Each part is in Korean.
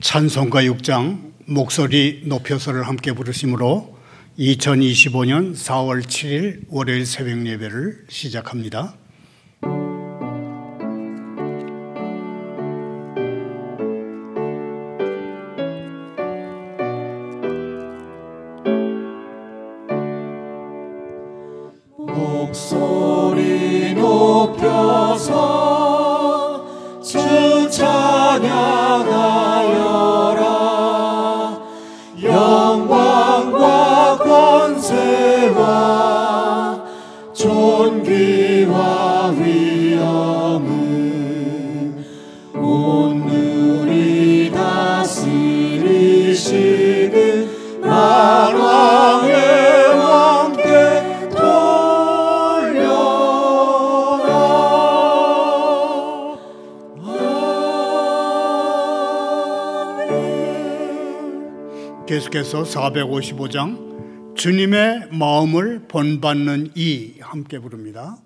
찬송가 6장 목소리 높여서를 함께 부르심으로 2025년 4월 7일 월요일 새벽 예배를 시작합니다. 목소리 높여서 주 찬양하여라. 영광과 권세와 존귀와 위엄은 온누리 다스리시는 만왕의 왕께 계속해서 455장 주님의 마음을 본받는 이 함께 부릅니다.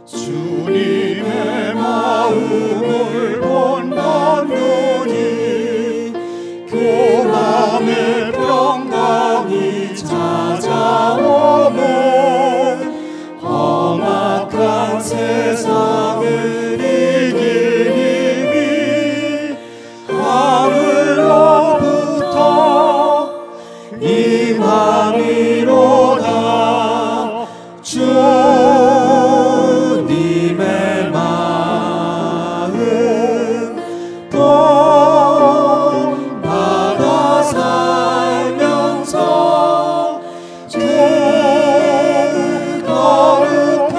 주님의 마음을 본받노니 교만의 평강이 찾아오면 험악한 세상을 이길 힘이 하늘로부터 임함이로다. 주님의 마음 본받아 살면서 주 거룩하신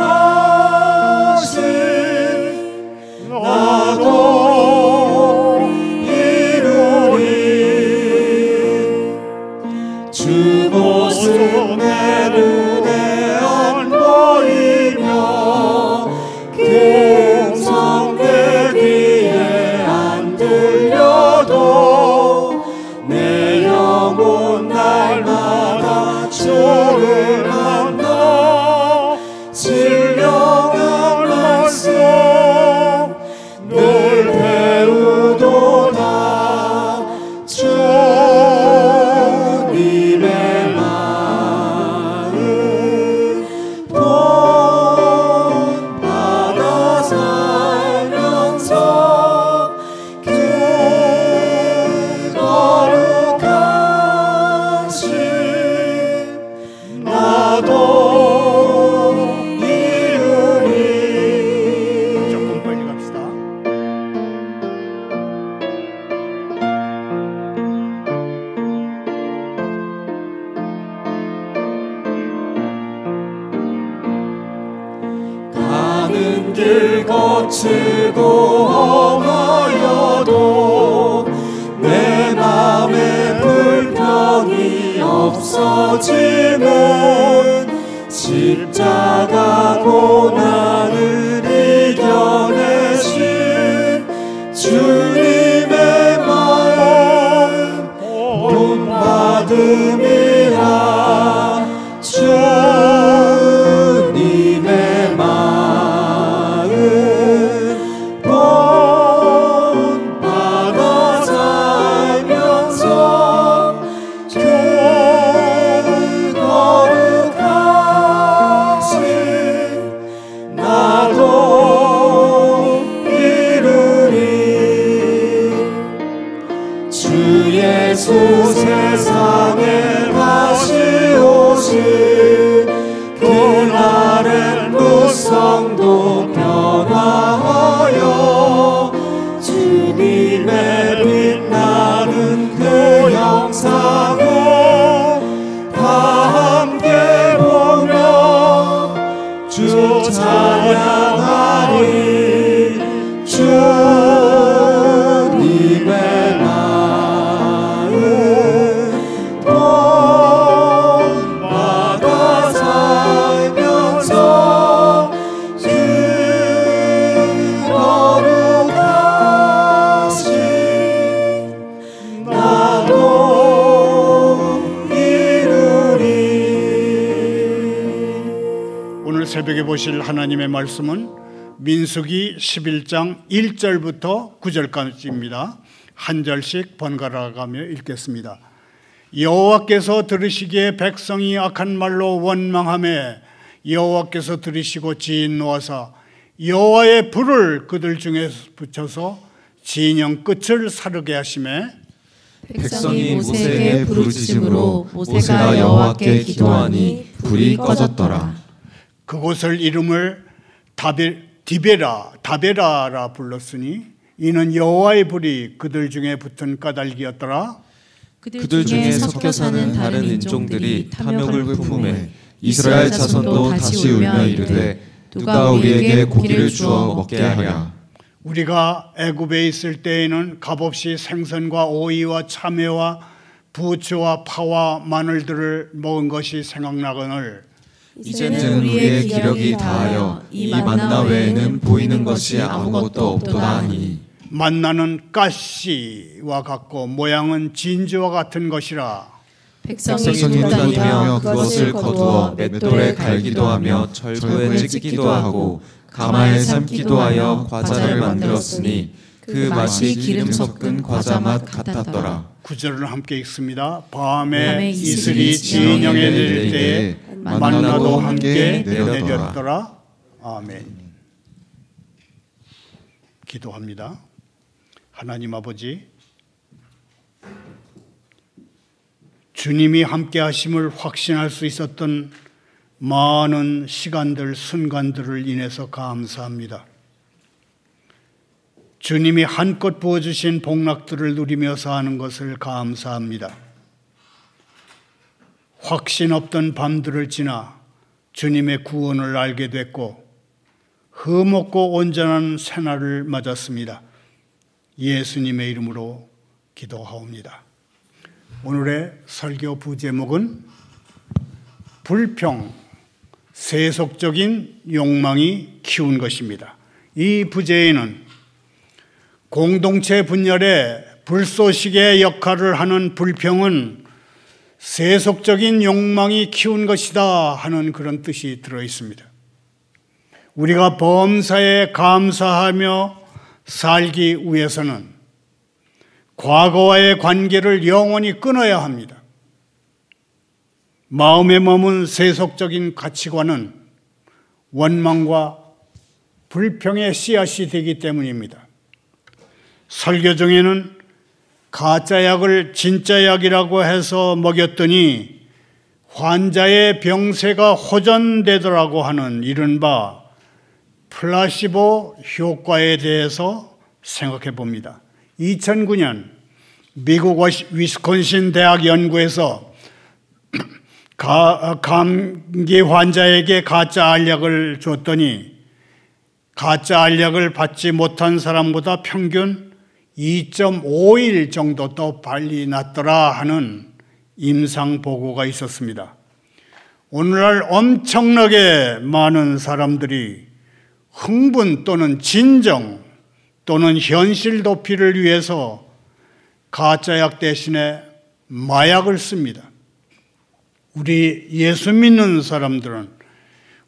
나도 이루리. 주 모습 내 눈에 안 보이며 음성 내 귀에 안 들려도 내 영혼 날마다 주를 만나 신령한 말씀 늘 배우도다. 주님의 마음 본받아 살면서 그 거룩하신 나도 이루리. 조금 빨리 갑시다. 가는 길 거칠고 험하여도 내 맘에 불평이 없어지는 십자가 고난을 이겨내신 주님의 마음 본받음이라. 주님의 마음 본받아 살면서 그 거룩하신 나도 이루리. 주 예수 세상에 다시 오신 그날엔 무성도 변화하여 주님의 빛나는 그 영상을 다 함께 보며 주 찬양하리. 주님의 마음 살펴보실 하나님의 말씀은 민수기 11장 1절부터 9절까지입니다. 한 절씩 번갈아 가며 읽겠습니다. 여호와께서 들으시기에 백성이 악한 말로 원망하며 여호와께서 들으시고 지인 놓아사 여호와의 불을 그들 중에 붙여서 진영 끝을 사르게 하시매 백성이 모세에게 부르짖음으로 모세가 여호와께 기도하니 불이 꺼졌더라. 그곳을 이름을 다베라라 불렀으니 이는 여호와의 불이 그들 중에 붙은 까닭이었더라. 그들 중에 섞여 사는 다른 인종들이 탐욕을 품음에 이스라엘 자손도 다시 울며 이르되 누가 우리에게 고기를 주어 먹게 하랴. 우리가 애굽에 있을 때에는 값없이 생선과 오이와 참외와 부추와 파와 마늘들을 먹은 것이 생각나거늘 이제는 우리의 기력이 다하여 이 만나 외에는 보이는 것이 아무것도 없도다 하니 만나는 가시와 같고 모양은 진주와 같은 것이라. 백성이 돌아다니며 그것을 거두어 맷돌에 갈기도 하며 절구에 찍기도 하고 가마에 삶기도 하여 과자를 만들었으니 그 맛이 기름 섞은 과자 맛 같았더라. 9절을 함께 읽습니다. 밤에 이슬이 진영에 내릴 때에 만나도 함께 내렸더라. 아멘. 기도합니다. 하나님 아버지, 주님이 함께 하심을 확신할 수 있었던 많은 시간들, 순간들을 인해서 감사합니다. 주님이 한껏 부어주신 복락들을 누리며 사는 것을 감사합니다. 확신 없던 밤들을 지나 주님의 구원을 알게 됐고 흠없고 온전한 새날을 맞았습니다. 예수님의 이름으로 기도하옵니다. 오늘의 설교 부제목은 불평, 세속적인 욕망이 키운 것입니다. 이 부제에는 공동체 분열의 불쏘시개 역할을 하는 불평은 세속적인 욕망이 키운 것이다 하는 그런 뜻이 들어 있습니다. 우리가 범사에 감사하며 살기 위해서는 과거와의 관계를 영원히 끊어야 합니다. 마음에 머문 세속적인 가치관은 원망과 불평의 씨앗이 되기 때문입니다. 설교 중에는 가짜 약을 진짜 약이라고 해서 먹였더니 환자의 병세가 호전되더라고 하는 이른바 플라시보 효과에 대해서 생각해 봅니다. 2009년 미국 위스콘신 대학 연구에서 감기 환자에게 가짜 알약을 줬더니 가짜 알약을 받지 못한 사람보다 평균 2.5일 정도 더 빨리 낫더라 하는 임상 보고가 있었습니다. 오늘날 엄청나게 많은 사람들이 흥분 또는 진정 또는 현실 도피를 위해서 가짜약 대신에 마약을 씁니다. 우리 예수 믿는 사람들은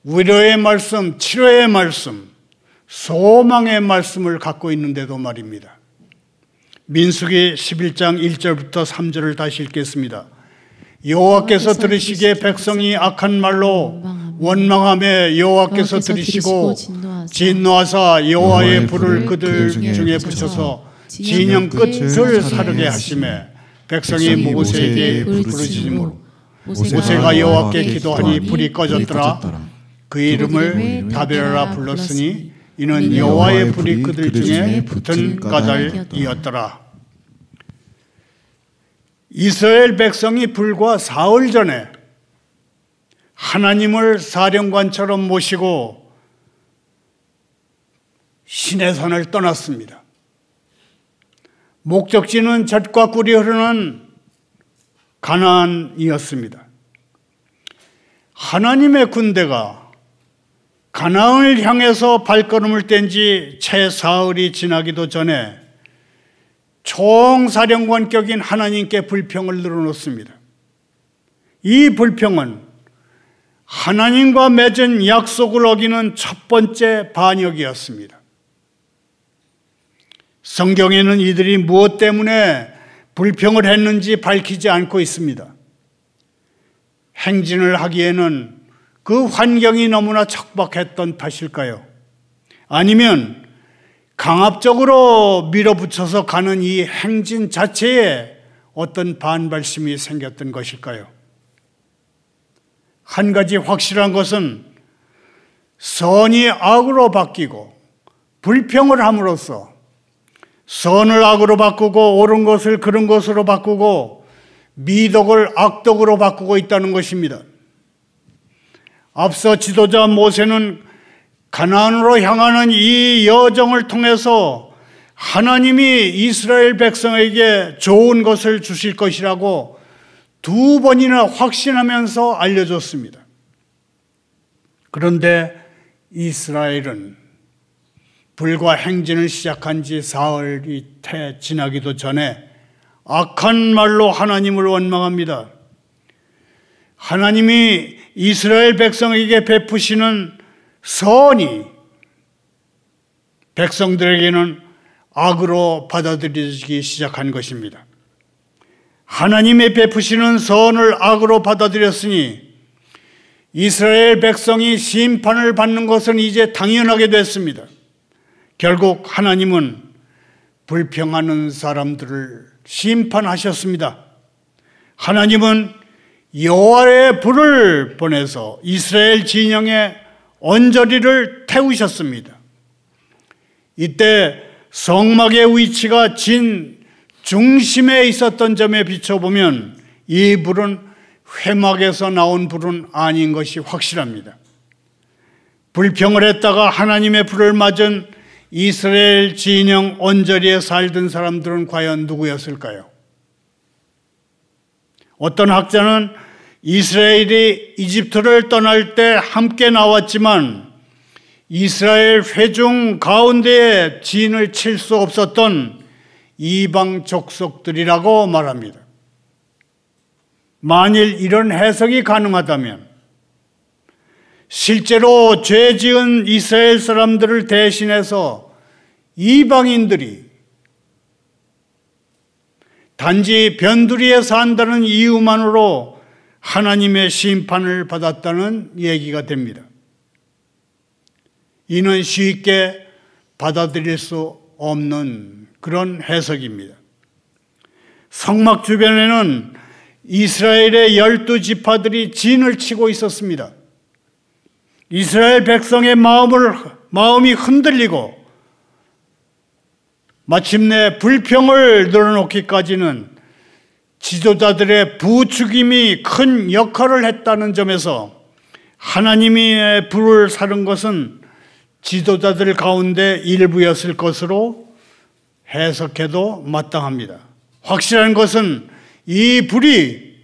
위로의 말씀, 치료의 말씀, 소망의 말씀을 갖고 있는데도 말입니다. 민수기 11장 1절부터 3절을 다시 읽겠습니다. 여호와께서 들으시기에 백성이 악한 말로 원망하며 여호와께서 들으시고 진노하사 여호와의 불을 그들 중에 붙여서 진영 끝을 사르게 하시매 백성이 모세에게 부르짖음으로 모세가 여호와께 기도하니 불이 꺼졌더라. 그 이름을 다베라라 불렀으니 이는 여호와의 불이 그들 중에 붙은 까닭이었더라. 이스라엘 백성이 불과 사흘 전에 하나님을 사령관처럼 모시고 시내산을 떠났습니다. 목적지는 젖과 꿀이 흐르는 가나안이었습니다. 하나님의 군대가 가나안을 향해서 발걸음을 뗀 지 채 사흘이 지나기도 전에 총사령관격인 하나님께 불평을 늘어놓습니다. 이 불평은 하나님과 맺은 약속을 어기는 첫 번째 반역이었습니다. 성경에는 이들이 무엇 때문에 불평을 했는지 밝히지 않고 있습니다. 행진을 하기에는 그 환경이 너무나 척박했던 탓일까요? 아니면 강압적으로 밀어붙여서 가는 이 행진 자체에 어떤 반발심이 생겼던 것일까요? 한 가지 확실한 것은 선이 악으로 바뀌고 불평을 함으로써 선을 악으로 바꾸고 옳은 것을 그른 것으로 바꾸고 미덕을 악덕으로 바꾸고 있다는 것입니다. 앞서 지도자 모세는 가나안으로 향하는 이 여정을 통해서 하나님이 이스라엘 백성에게 좋은 것을 주실 것이라고 2번이나 확신하면서 알려줬습니다. 그런데 이스라엘은 불과 행진을 시작한 지 사흘이 지나기도 전에 악한 말로 하나님을 원망합니다. 하나님이 이스라엘 백성에게 베푸시는 선이 백성들에게는 악으로 받아들여지기 시작한 것입니다. 하나님의 베푸시는 선을 악으로 받아들였으니 이스라엘 백성이 심판을 받는 것은 이제 당연하게 됐습니다. 결국 하나님은 불평하는 사람들을 심판하셨습니다. 하나님은 여호와의 불을 보내서 이스라엘 진영의 언저리를 태우셨습니다. 이때 성막의 위치가 진 중심에 있었던 점에 비춰보면 이 불은 회막에서 나온 불은 아닌 것이 확실합니다. 불평을 했다가 하나님의 불을 맞은 이스라엘 진영 언저리에 살던 사람들은 과연 누구였을까요? 어떤 학자는 이스라엘이 이집트를 떠날 때 함께 나왔지만 이스라엘 회중 가운데에 진을 칠 수 없었던 이방 족속들이라고 말합니다. 만일 이런 해석이 가능하다면 실제로 죄 지은 이스라엘 사람들을 대신해서 이방인들이 단지 변두리에 산다는 이유만으로 하나님의 심판을 받았다는 얘기가 됩니다. 이는 쉽게 받아들일 수 없는 그런 해석입니다. 성막 주변에는 이스라엘의 12지파들이 진을 치고 있었습니다. 이스라엘 백성의 마음이 흔들리고 마침내 불평을 늘어놓기까지는 지도자들의 부추김이 큰 역할을 했다는 점에서 하나님의 불을 사른 것은 지도자들 가운데 일부였을 것으로 해석해도 마땅합니다. 확실한 것은 이 불이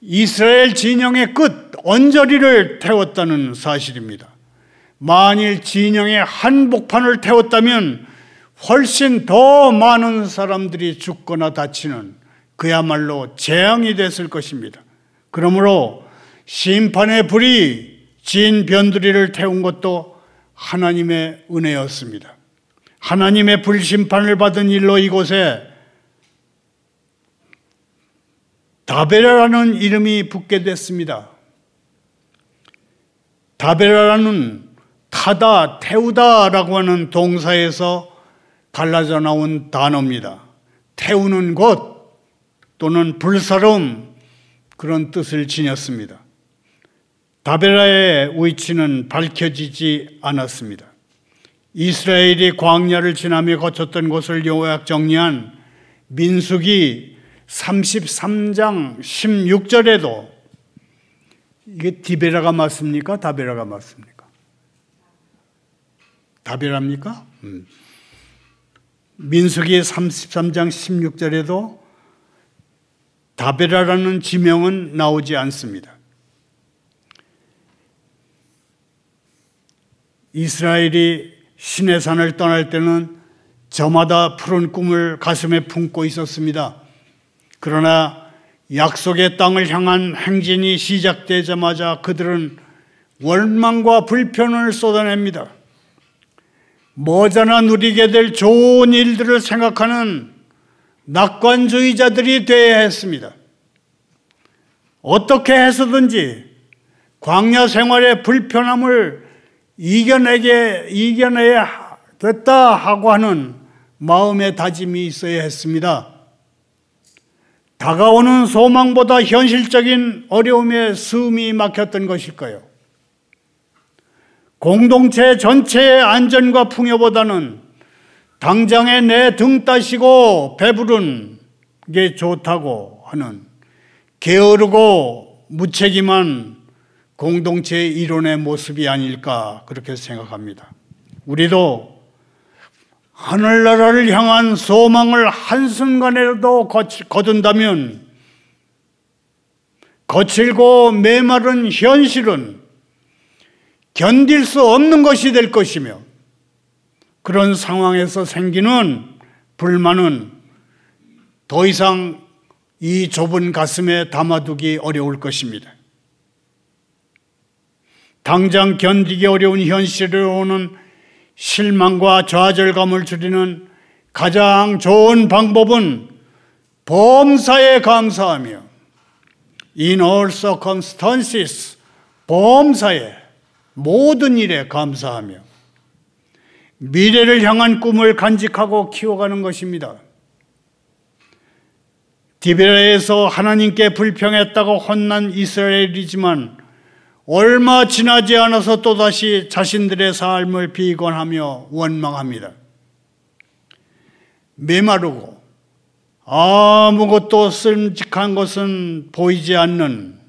이스라엘 진영의 끝 언저리를 태웠다는 사실입니다. 만일 진영의 한복판을 태웠다면 훨씬 더 많은 사람들이 죽거나 다치는 그야말로 재앙이 됐을 것입니다. 그러므로 심판의 불이 진 변두리를 태운 것도 하나님의 은혜였습니다. 하나님의 불심판을 받은 일로 이곳에 다베라라는 이름이 붙게 됐습니다. 다베라라는 타다, 태우다라고 하는 동사에서 갈라져 나온 단어입니다. 태우는 곳 또는 불사름 그런 뜻을 지녔습니다. 다베라의 위치는 밝혀지지 않았습니다. 이스라엘이 광야를 지나며 거쳤던 곳을 요약 정리한 민수기 33장 16절에도 이게 디베라가 맞습니까? 다베라가 맞습니까? 다베라입니까? 민수기 33장 16절에도 다베라라는 지명은 나오지 않습니다. 이스라엘이 시내산을 떠날 때는 저마다 푸른 꿈을 가슴에 품고 있었습니다. 그러나 약속의 땅을 향한 행진이 시작되자마자 그들은 원망과 불편을 쏟아냅니다. 머지않아 누리게 될 좋은 일들을 생각하는 낙관주의자들이 되어야 했습니다. 어떻게 해서든지 광야 생활의 불편함을 이겨내야겠다 하고 하는 마음의 다짐이 있어야 했습니다. 다가오는 소망보다 현실적인 어려움에 숨이 막혔던 것일까요? 공동체 전체의 안전과 풍요보다는 당장에 내 등 따시고 배부른 게 좋다고 하는 게으르고 무책임한 공동체의 이론의 모습이 아닐까 그렇게 생각합니다. 우리도 하늘나라를 향한 소망을 한순간에라도 거둔다면 거칠고 메마른 현실은 견딜 수 없는 것이 될 것이며 그런 상황에서 생기는 불만은 더 이상 이 좁은 가슴에 담아두기 어려울 것입니다. 당장 견디기 어려운 현실로 오는 실망과 좌절감을 줄이는 가장 좋은 방법은 범사에 감사하며 In all circumstances, 범사에 모든 일에 감사하며 미래를 향한 꿈을 간직하고 키워가는 것입니다. 디베라에서 하나님께 불평했다고 혼난 이스라엘이지만 얼마 지나지 않아서 또다시 자신들의 삶을 비관하며 원망합니다. 메마르고 아무것도 쓸직한 것은 보이지 않는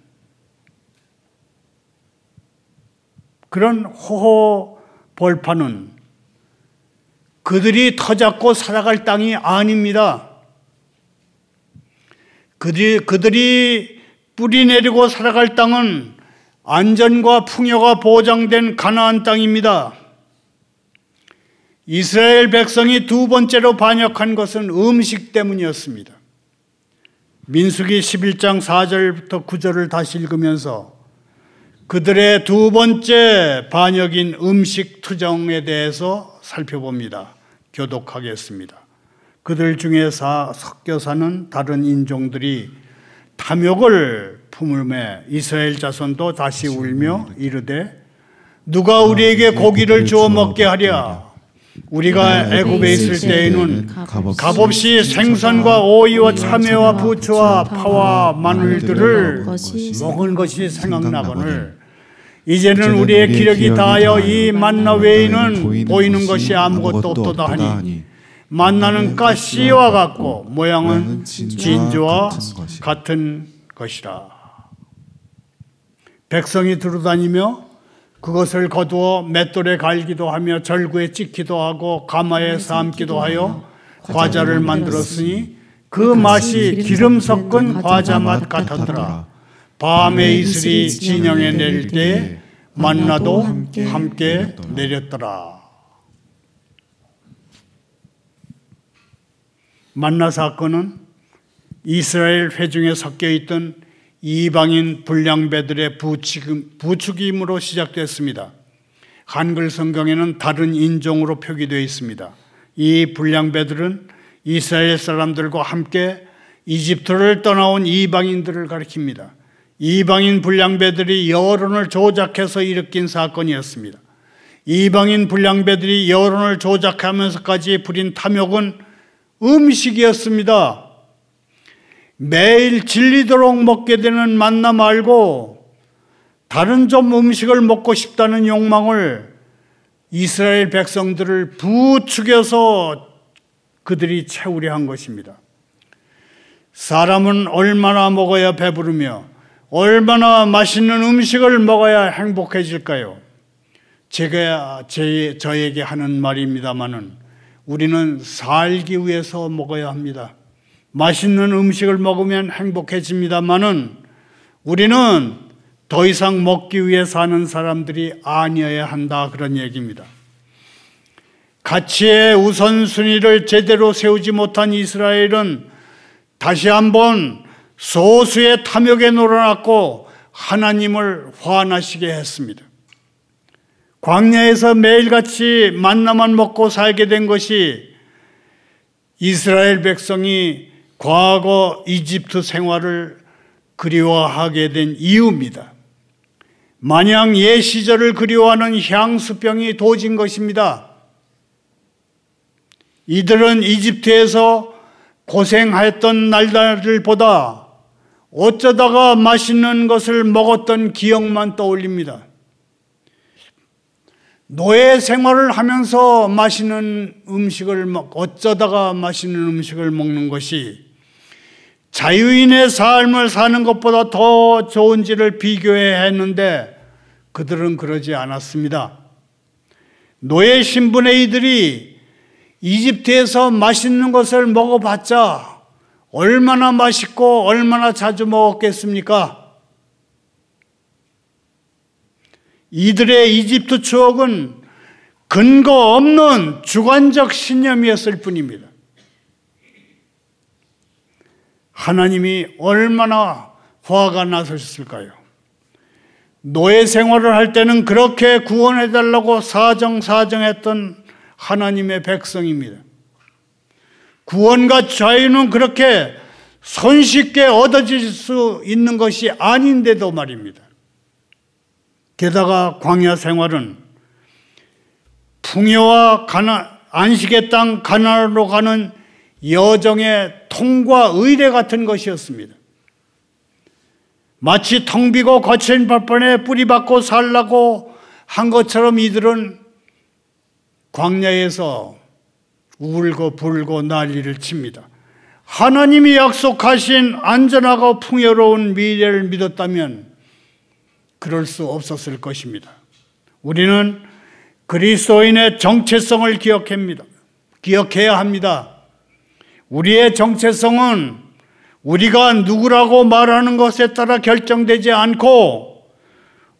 그런 호호벌판은 그들이 터잡고 살아갈 땅이 아닙니다. 그들이 뿌리내리고 살아갈 땅은 안전과 풍요가 보장된 가나안 땅입니다. 이스라엘 백성이 두 번째로 반역한 것은 음식 때문이었습니다. 민수기 11장 4절부터 9절을 다시 읽으면서 그들의 두 번째 반역인 음식 투정에 대해서 살펴봅니다. 교독하겠습니다. 그들 중에 섞여 사는 다른 인종들이 탐욕을 품으매 이스라엘 자손도 다시 울며 이르되 누가 우리에게 고기를 주어 먹게 하랴. 우리가 애굽에 있을 때에는 값없이 생선과 오이와 참외와 부추와 파와 마늘들을 먹은 것이 생각나거늘 이제는 우리의 기력이 다하여 이 만나 외에는 보이는 것이 아무것도 없도다 하니 만나는 가시와 같고 모양은 진주와 같은 것이라. 백성이 두루다니며 그것을 거두어 맷돌에 갈기도 하며 절구에 찍기도 하고 가마에 삶기도 하여 과자를 만들었으니 그 맛이 기름 섞은 과자 맛 같았더라. 밤에 이슬이 진영에 내릴 때 만나도 함께 내렸더라. 만나 사건은 이스라엘 회중에 섞여 있던 이방인 불량배들의 부추김으로 시작됐습니다. 한글 성경에는 다른 인종으로 표기되어 있습니다. 이 불량배들은 이스라엘 사람들과 함께 이집트를 떠나온 이방인들을 가리킵니다. 이방인 불량배들이 여론을 조작해서 일으킨 사건이었습니다. 이방인 불량배들이 여론을 조작하면서까지 부린 탐욕은 음식이었습니다. 매일 질리도록 먹게 되는 만나 말고 다른 좀 음식을 먹고 싶다는 욕망을 이스라엘 백성들을 부추겨서 그들이 채우려 한 것입니다. 사람은 얼마나 먹어야 배부르며 얼마나 맛있는 음식을 먹어야 행복해질까요? 제가 저에게 하는 말입니다마는 우리는 살기 위해서 먹어야 합니다. 맛있는 음식을 먹으면 행복해집니다마는 우리는 더 이상 먹기 위해 사는 사람들이 아니어야 한다, 그런 얘기입니다. 가치의 우선순위를 제대로 세우지 못한 이스라엘은 다시 한번 소수의 탐욕에 놀아났고 하나님을 화나시게 했습니다. 광야에서 매일같이 만나만 먹고 살게 된 것이 이스라엘 백성이 과거 이집트 생활을 그리워하게 된 이유입니다. 마냥 옛 시절을 그리워하는 향수병이 도진 것입니다. 이들은 이집트에서 고생했던 날들보다 어쩌다가 맛있는 것을 먹었던 기억만 떠올립니다. 노예 생활을 하면서 어쩌다가 맛있는 음식을 먹는 것이 자유인의 삶을 사는 것보다 더 좋은지를 비교해야 했는데 그들은 그러지 않았습니다. 노예 신분의 이들이 이집트에서 맛있는 것을 먹어봤자 얼마나 맛있고 얼마나 자주 먹었겠습니까? 이들의 이집트 추억은 근거 없는 주관적 신념이었을 뿐입니다. 하나님이 얼마나 화가 나셨을까요? 노예 생활을 할 때는 그렇게 구원해달라고 사정했던 하나님의 백성입니다. 구원과 자유는 그렇게 손쉽게 얻어질 수 있는 것이 아닌데도 말입니다. 게다가 광야 생활은 풍요와 안식의 땅 가나안으로 가는 여정의 통과 의례 같은 것이었습니다. 마치 텅 비고 거친 발판에 뿌리박고 살라고 한 것처럼 이들은 광야에서 울고 불고 난리를 칩니다. 하나님이 약속하신 안전하고 풍요로운 미래를 믿었다면 그럴 수 없었을 것입니다. 우리는 그리스도인의 정체성을 기억해야 합니다. 우리의 정체성은 우리가 누구라고 말하는 것에 따라 결정되지 않고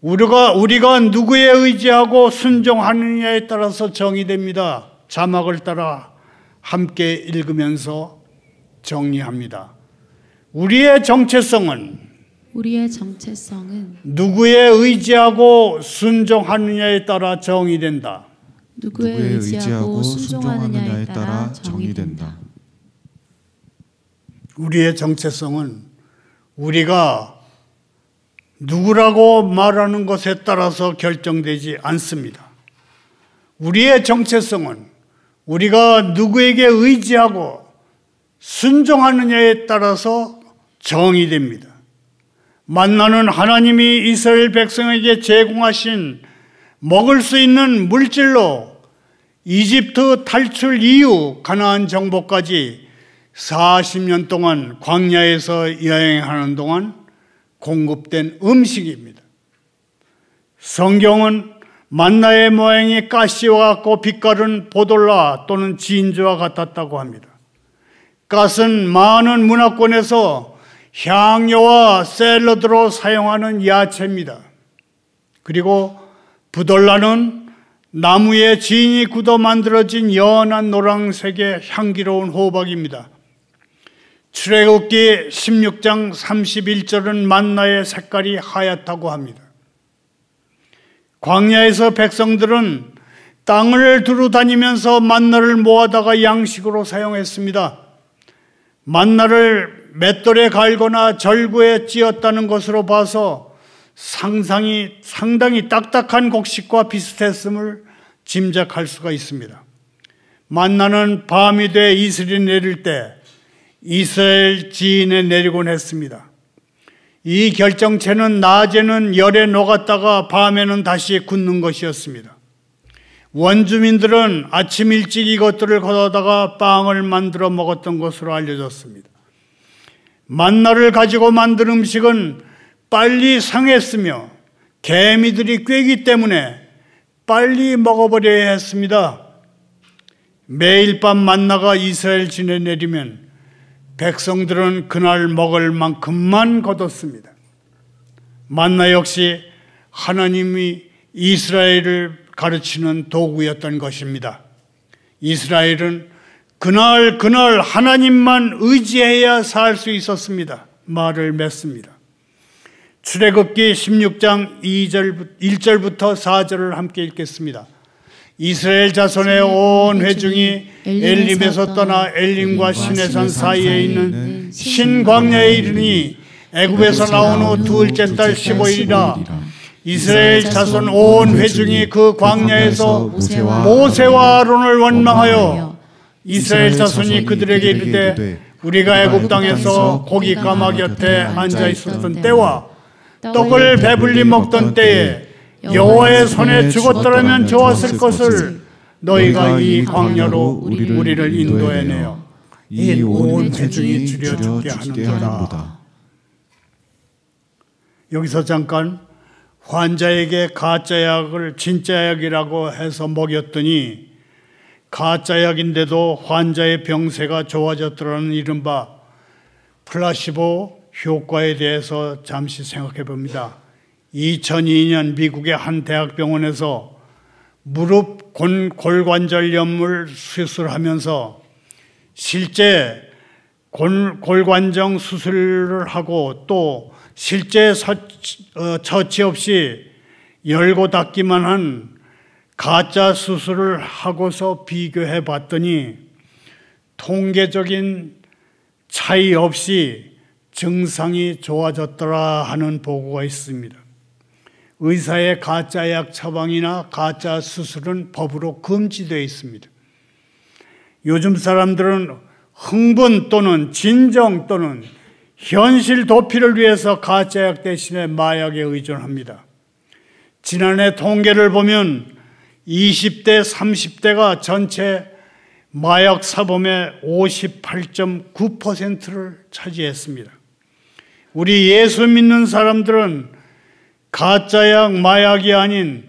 우리가 누구에 의지하고 순종하느냐에 따라서 정의됩니다. 자막을 따라 함께 읽으면서 정리합니다. 우리의 정체성은 누구에 의지하고 순종하느냐에 따라 정의된다. 누구에 의지하고 순종하느냐에 따라 정의된다. 우리의 정체성은 우리가 누구라고 말하는 것에 따라서 결정되지 않습니다. 우리의 정체성은 우리가 누구에게 의지하고 순종하느냐에 따라서 정의됩니다. 만나는 하나님이 이스라엘 백성에게 제공하신 먹을 수 있는 물질로 이집트 탈출 이후 가나안 정복까지 40년 동안 광야에서 여행하는 동안 공급된 음식입니다. 성경은 만나의 모양이 가시와 같고 빛깔은 보돌라 또는 진주와 같았다고 합니다. 가스는 많은 문화권에서 향료와 샐러드로 사용하는 야채입니다. 그리고 부돌라는 나무에 진이 굳어 만들어진 연한 노란색의 향기로운 호박입니다. 출애굽기 16장 31절은 만나의 색깔이 하얗다고 합니다. 광야에서 백성들은 땅을 두루 다니면서 만나를 모아다가 양식으로 사용했습니다. 만나를 맷돌에 갈거나 절구에 찧었다는 것으로 봐서 상당히 딱딱한 곡식과 비슷했음을 짐작할 수가 있습니다. 만나는 밤이 돼 이슬이 내릴 때 이스라엘 지인에 내리곤 했습니다. 이 결정체는 낮에는 열에 녹았다가 밤에는 다시 굳는 것이었습니다. 원주민들은 아침 일찍 이것들을 걷어다가 빵을 만들어 먹었던 것으로 알려졌습니다. 만나를 가지고 만든 음식은 빨리 상했으며 개미들이 꿰기 때문에 빨리 먹어버려야 했습니다. 매일 밤 만나가 이스라엘 진에 내리면 백성들은 그날 먹을 만큼만 거뒀습니다. 만나 역시 하나님이 이스라엘을 가르치는 도구였던 것입니다. 이스라엘은 그날 하나님만 의지해야 살 수 있었습니다. 말을 맺습니다. 출애굽기 16장 1절부터 4절을 함께 읽겠습니다. 이스라엘 자손의 온 회중이 엘림에서 떠나 엘림과 시내산 사이에 있는 신광야에 이르니 애굽에서 나온 후 둘째 달 15일이라 이스라엘 자손 온 회중이 그 광야에서 모세와 아론을 원망하여 이스라엘 자손이 그들에게 이르되 우리가 애굽 땅에서 고기 까마귀 곁에 앉아 있었던 때와 떡을 배불리 먹던 때에 여호와의 손에 죽었더라면 좋았을 것을 너희가 이 광야로 우리를 인도해내어 이 온 회중이 줄여 죽게 하는도다. 여기서 잠깐 환자에게 가짜 약을 진짜 약이라고 해서 먹였더니 가짜 약인데도 환자의 병세가 좋아졌더라는 이른바 플라시보 효과에 대해서 잠시 생각해 봅니다. 2002년 미국의 한 대학병원에서 무릎 골관절염을 수술하면서 실제 골관정 수술을 하고 또 실제 처치 없이 열고 닫기만 한 가짜 수술을 하고서 비교해 봤더니 통계적인 차이 없이 증상이 좋아졌더라 하는 보고가 있습니다. 의사의 가짜 약 처방이나 가짜 수술은 법으로 금지되어 있습니다. 요즘 사람들은 흥분 또는 진정 또는 현실 도피를 위해서 가짜 약 대신에 마약에 의존합니다. 지난해 통계를 보면 20대, 30대가 전체 마약 사범의 58.9%를 차지했습니다. 우리 예수 믿는 사람들은 가짜약, 마약이 아닌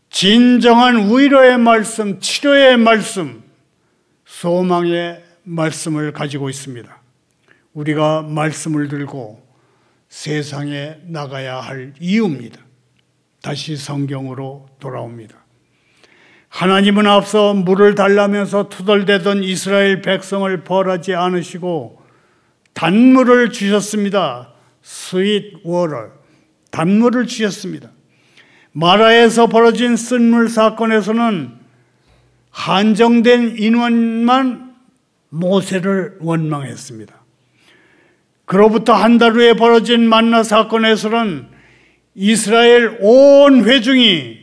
진정한 위로의 말씀, 치료의 말씀, 소망의 말씀을 가지고 있습니다. 우리가 말씀을 들고 세상에 나가야 할 이유입니다. 다시 성경으로 돌아옵니다. 하나님은 앞서 물을 달라면서 투덜대던 이스라엘 백성을 벌하지 않으시고 단물을 주셨습니다. 스윗 워터, 단물을 주셨습니다. 마라에서 벌어진 쓴물 사건에서는 한정된 인원만 모세를 원망했습니다. 그로부터 한 달 후에 벌어진 만나 사건에서는 이스라엘 온 회중이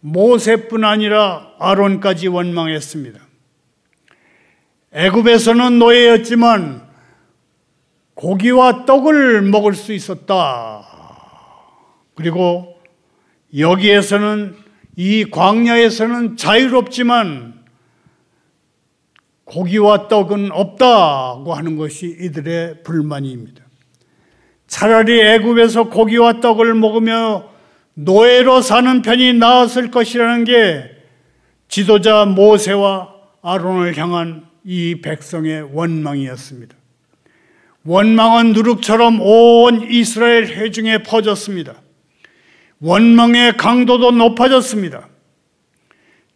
모세뿐 아니라 아론까지 원망했습니다. 애굽에서는 노예였지만 고기와 떡을 먹을 수 있었다. 그리고 여기에서는 이 광야에서는 자유롭지만 고기와 떡은 없다고 하는 것이 이들의 불만입니다. 차라리 애굽에서 고기와 떡을 먹으며 노예로 사는 편이 나았을 것이라는 게 지도자 모세와 아론을 향한 이 백성의 원망이었습니다. 원망은 누룩처럼 온 이스라엘 회중에 퍼졌습니다. 원망의 강도도 높아졌습니다.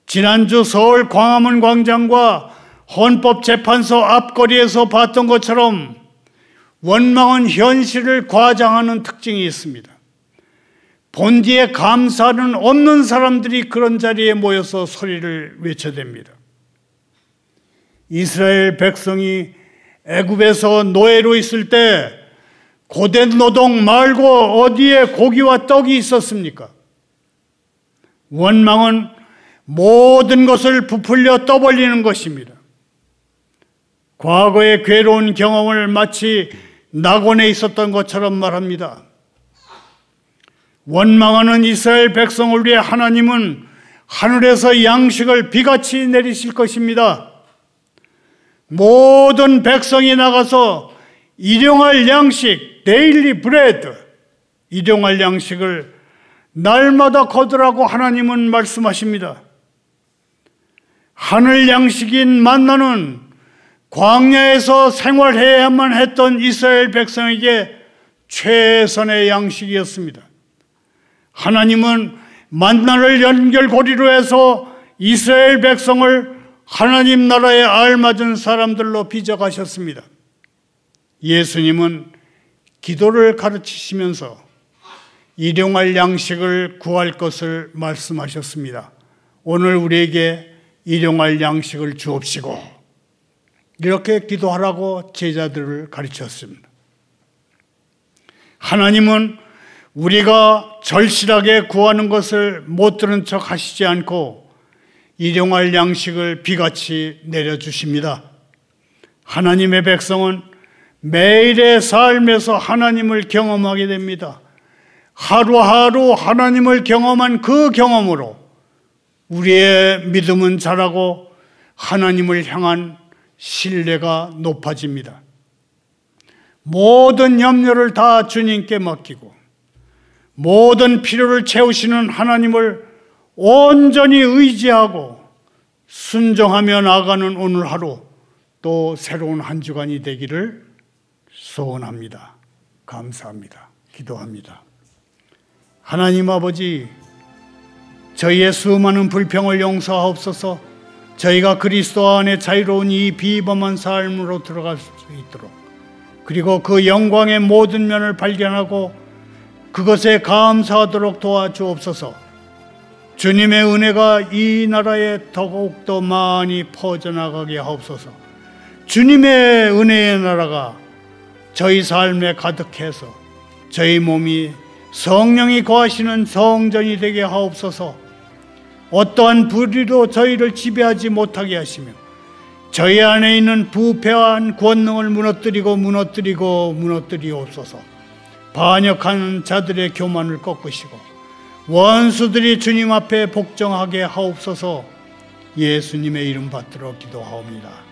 지난주 서울 광화문 광장과 헌법재판소 앞거리에서 봤던 것처럼 원망은 현실을 과장하는 특징이 있습니다. 본디에 감사는 없는 사람들이 그런 자리에 모여서 소리를 외쳐댑니다. 이스라엘 백성이 애굽에서 노예로 있을 때 고된 노동 말고 어디에 고기와 떡이 있었습니까? 원망은 모든 것을 부풀려 떠벌리는 것입니다. 과거의 괴로운 경험을 마치 낙원에 있었던 것처럼 말합니다. 원망하는 이스라엘 백성을 위해 하나님은 하늘에서 양식을 비같이 내리실 것입니다. 모든 백성이 나가서 일용할 양식, 데일리 브레드, 일용할 양식을 날마다 거두라고 하나님은 말씀하십니다. 하늘 양식인 만나는 광야에서 생활해야만 했던 이스라엘 백성에게 최선의 양식이었습니다. 하나님은 만나를 연결고리로 해서 이스라엘 백성을 하나님 나라에 알맞은 사람들로 빚어가셨습니다. 예수님은 기도를 가르치시면서 일용할 양식을 구할 것을 말씀하셨습니다. 오늘 우리에게 일용할 양식을 주옵시고, 이렇게 기도하라고 제자들을 가르쳤습니다. 하나님은 우리가 절실하게 구하는 것을 못 들은 척 하시지 않고 일용할 양식을 비같이 내려주십니다. 하나님의 백성은 매일의 삶에서 하나님을 경험하게 됩니다. 하루하루 하나님을 경험한 그 경험으로 우리의 믿음은 자라고 하나님을 향한 신뢰가 높아집니다. 모든 염려를 다 주님께 맡기고 모든 필요를 채우시는 하나님을 온전히 의지하고 순종하며 나아가는 오늘 하루, 또 새로운 한 주간이 되기를 소원합니다. 감사합니다. 기도합니다. 하나님 아버지, 저희의 수많은 불평을 용서하옵소서. 저희가 그리스도 안에 자유로운 이 비범한 삶으로 들어갈 수 있도록, 그리고 그 영광의 모든 면을 발견하고 그것에 감사하도록 도와주옵소서. 주님의 은혜가 이 나라에 더욱더 많이 퍼져나가게 하옵소서. 주님의 은혜의 나라가 저희 삶에 가득해서 저희 몸이 성령이 거하시는 성전이 되게 하옵소서. 어떠한 불의로 저희를 지배하지 못하게 하시며 저희 안에 있는 부패한 권능을 무너뜨리옵소서. 반역하는 자들의 교만을 꺾으시고 원수들이 주님 앞에 복종하게 하옵소서. 예수님의 이름 받들어 기도하옵니다.